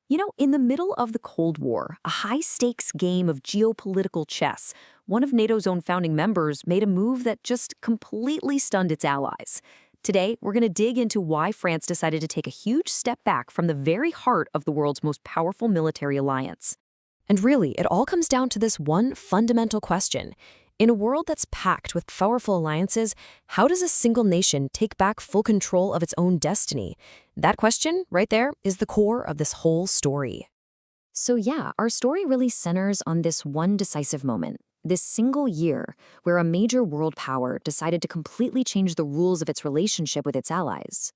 In the middle of the Cold War, a high-stakes game of geopolitical chess, one of NATO's own founding members made a move that just completely stunned its allies. Today, we're going to dig into why France decided to take a huge step back from the very heart of the world's most powerful military alliance. And really, it all comes down to this one fundamental question. In a world that's packed with powerful alliances, how does a single nation take back full control of its own destiny? That question, right there, is the core of this whole story. So yeah, our story really centers on this one decisive moment, this single year, where a major world power decided to completely change the rules of its relationship with its allies.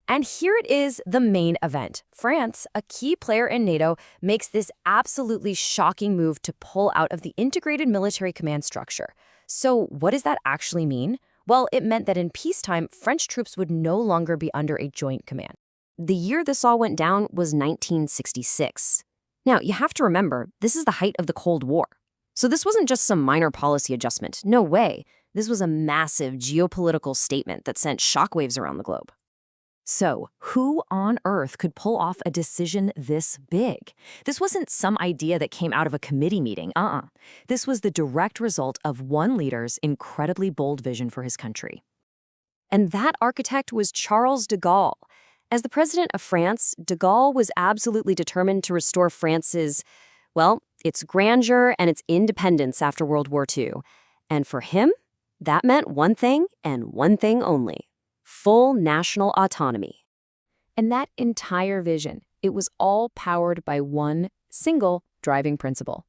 And here it is, the main event. France, a key player in NATO, makes this absolutely shocking move to pull out of the integrated military command structure. So what does that actually mean? Well, it meant that in peacetime, French troops would no longer be under a joint command. The year this all went down was 1966. Now, you have to remember, this is the height of the Cold War. So this wasn't just some minor policy adjustment. No way. This was a massive geopolitical statement that sent shockwaves around the globe. So, who on earth could pull off a decision this big? This wasn't some idea that came out of a committee meeting, This was the direct result of one leader's incredibly bold vision for his country. And that architect was Charles de Gaulle. As the president of France, de Gaulle was absolutely determined to restore France's, its grandeur and its independence after World War II. And for him, that meant one thing and one thing only. Full national autonomy. And that entire vision, it was all powered by one single driving principle.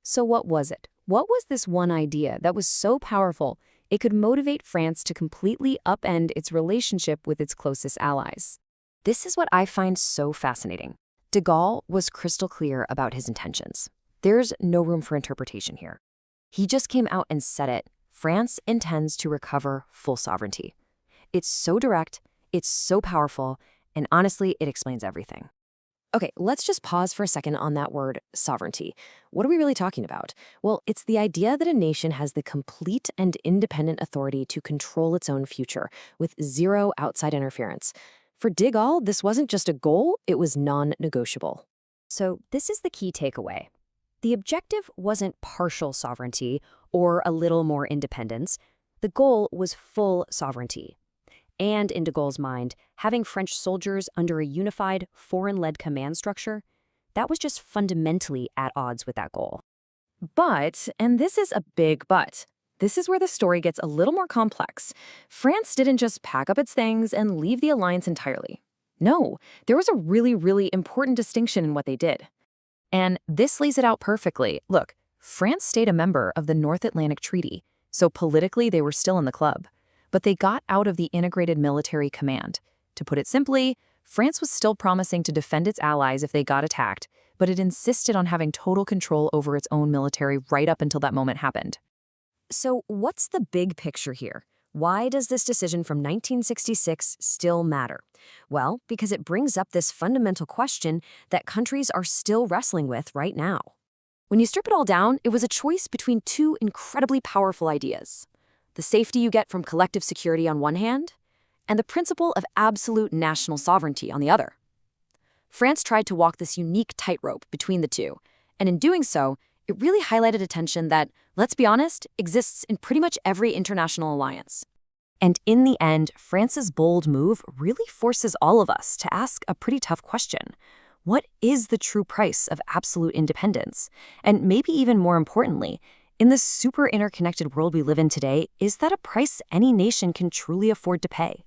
So what was it? What was this one idea that was so powerful it could motivate France to completely upend its relationship with its closest allies? This is what I find so fascinating. De Gaulle was crystal clear about his intentions. There's no room for interpretation here. He just came out and said it. France intends to recover full sovereignty. It's so direct, it's so powerful, and honestly, it explains everything. Okay, let's just pause for a second on that word, sovereignty. What are we really talking about? Well, it's the idea that a nation has the complete and independent authority to control its own future, with zero outside interference. For de Gaulle, this wasn't just a goal, it was non-negotiable. So this is the key takeaway. The objective wasn't partial sovereignty or a little more independence. The goal was full sovereignty. And in de Gaulle's mind, having French soldiers under a unified, foreign-led command structure, that was just fundamentally at odds with that goal. But, and this is a big but, this is where the story gets a little more complex. France didn't just pack up its things and leave the alliance entirely. No, there was a really, really important distinction in what they did. And this lays it out perfectly. Look, France stayed a member of the North Atlantic Treaty, so politically they were still in the club. But they got out of the integrated military command. To put it simply, France was still promising to defend its allies if they got attacked, but it insisted on having total control over its own military right up until that moment happened. So what's the big picture here? Why does this decision from 1966 still matter? Well, because it brings up this fundamental question that countries are still wrestling with right now. When you strip it all down, it was a choice between two incredibly powerful ideas. The safety you get from collective security on one hand, and the principle of absolute national sovereignty on the other. France tried to walk this unique tightrope between the two, and in doing so, it really highlighted a tension that, let's be honest, exists in pretty much every international alliance. And in the end, France's bold move really forces all of us to ask a pretty tough question. What is the true price of absolute independence? And maybe even more importantly, in this super interconnected world we live in today, is that a price any nation can truly afford to pay?